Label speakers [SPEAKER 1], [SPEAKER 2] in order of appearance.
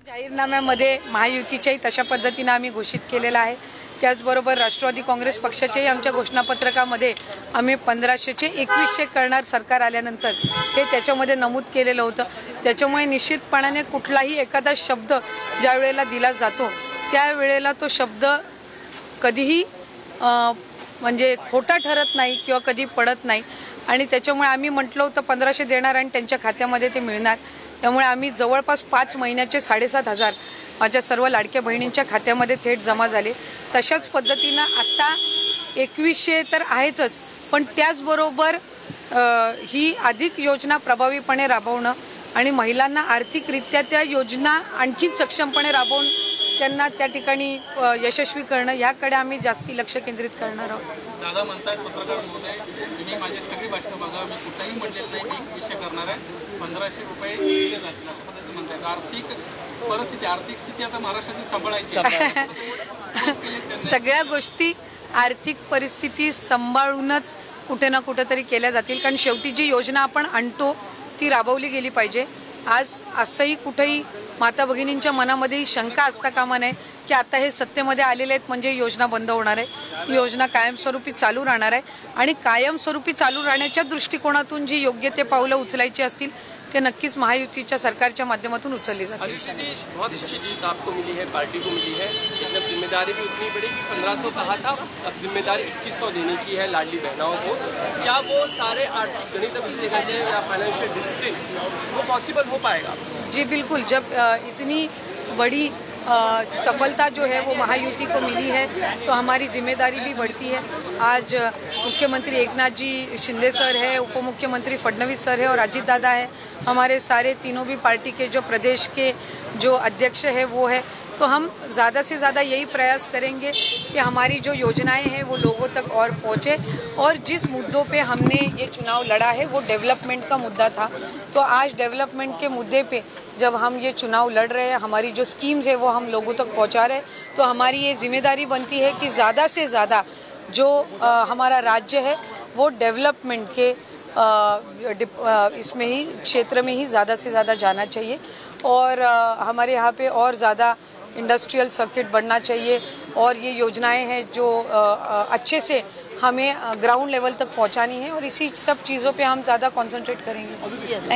[SPEAKER 1] जाहीरनाम्यामध्ये महायुतीच्याही तशा पद्धतीने आम्ही घोषित केलेला आहे। त्याचबरोबर राष्ट्रवादी काँग्रेस पक्षाच्याही आमच्या घोषणापत्रकामध्ये आम्ही 1500चे 2100 करणार सरकार आल्यानंतर हे त्याच्यामध्ये नमूद केलेलं होतं। त्याच्यामुळे निश्चितपणाने कुठलाही एखादा शब्द ज्या वेळेला दिला जातो त्यावेळेला तो शब्द कधीही म्हणजे खोटा ठरत नाही किंवा कधी पडत नाही आणि त्याच्यामुळे आम्ही म्हटलं होतं 1500 देणार आणि त्यांच्या खात्यामध्ये ते मिळणार। त्यामुळे आम्ही जवळपास 5 महिन्याचे 7500 माझ्या सर्व लाडक्या बहिणींच्या खात्यामध्ये थेट जमा झाले। तशाच पद्धतीने आता 2100 तर आहेच, पण त्याचबरोबर ही अधिक योजना प्रभावीपणे राबवणं आणि महिलांना आर्थिकरित्या त्या योजना आणखी सक्षमपणे राबवून त्यांना त्या ठिकाणी यशस्वी करणं याकडे आम्ही जास्ती लक्ष केंद्रित करणार आहोत।
[SPEAKER 2] दादा म्हणतात पत्रकार महोदय, तुम्ही माझी सगळी भाषण बघा, मी कुठेही म्हटलेलं नाही की 2100 करणार आहे, 1500 रुपये दिले जातील असं पद्धतीने म्हणतात। आर्थिक स्थिती आता महाराष्ट्राची सांभाळायची
[SPEAKER 1] सगळ्या गोष्टी आर्थिक परिस्थिती सांभाळूनच कुठे ना कुठेतरी केल्या जातील, कारण शेवटी जी योजना आपण आणतो ती राबवली गेली पाहिजे। आज असंही कुठेही माता भगिनींच्या मनामध्ये शंका असता कामा नये की आता हे सत्तेमध्ये आलेले आहेत म्हणजे योजना बंद होणार आहे। ही योजना कायमस्वरूपी चालू राहणार आहे आणि कायमस्वरूपी चालू राहण्याच्या दृष्टिकोनातून जी योग्य ते पावलं उचलायची असतील ते नक्कीच महायुतीच्या सरकारच्या माध्यमातून उचलली जातील।
[SPEAKER 3] बहुत अच्छी जीत आपको मिली है, पार्टी को मिली है, जब जिम्मेदारी भी उतनी बड़ी 1500 कहा था, अब जिम्मेदारी 2100 देने की है लाडली बहनों को। क्या वो सारे आर्थिक गणित देखा जाए या फाइनेंशियल डिसिप्लिन वो पॉसिबल हो पाएगा?
[SPEAKER 1] जी बिल्कुल, जब इतनी बड़ी सफलता जो है वो महायुति को मिली है तो हमारी जिम्मेदारी भी बढ़ती है। आज मुख्यमंत्री एकनाथ जी शिंदे सर है, उप मुख्यमंत्री फडणवीस सर है और अजीत दादा है, हमारे सारे तीनों भी पार्टी के जो प्रदेश के जो अध्यक्ष है वो है, तो हम ज़्यादा से ज़्यादा यही प्रयास करेंगे कि हमारी जो योजनाएं हैं वो लोगों तक और पहुँचे। और जिस मुद्दों पे हमने ये चुनाव लड़ा है वो डेवलपमेंट का मुद्दा था, तो आज डेवलपमेंट के मुद्दे पे जब हम ये चुनाव लड़ रहे हैं, हमारी जो स्कीम्स है वो हम लोगों तक पहुँचा रहे हैं, तो हमारी ये जिम्मेदारी बनती है कि ज़्यादा से ज़्यादा जो हमारा राज्य है वो डेवलपमेंट के इसमें ही क्षेत्र में ही ज़्यादा से ज़्यादा जाना चाहिए और हमारे यहाँ पे और ज़्यादा इंडस्ट्रियल सर्किट बढ़ना चाहिए और ये योजनाएं हैं जो अच्छे से हमें ग्राउंड लेवल तक पहुंचानी है और इसी सब चीज़ों पे हम ज़्यादा कंसंट्रेट करेंगे।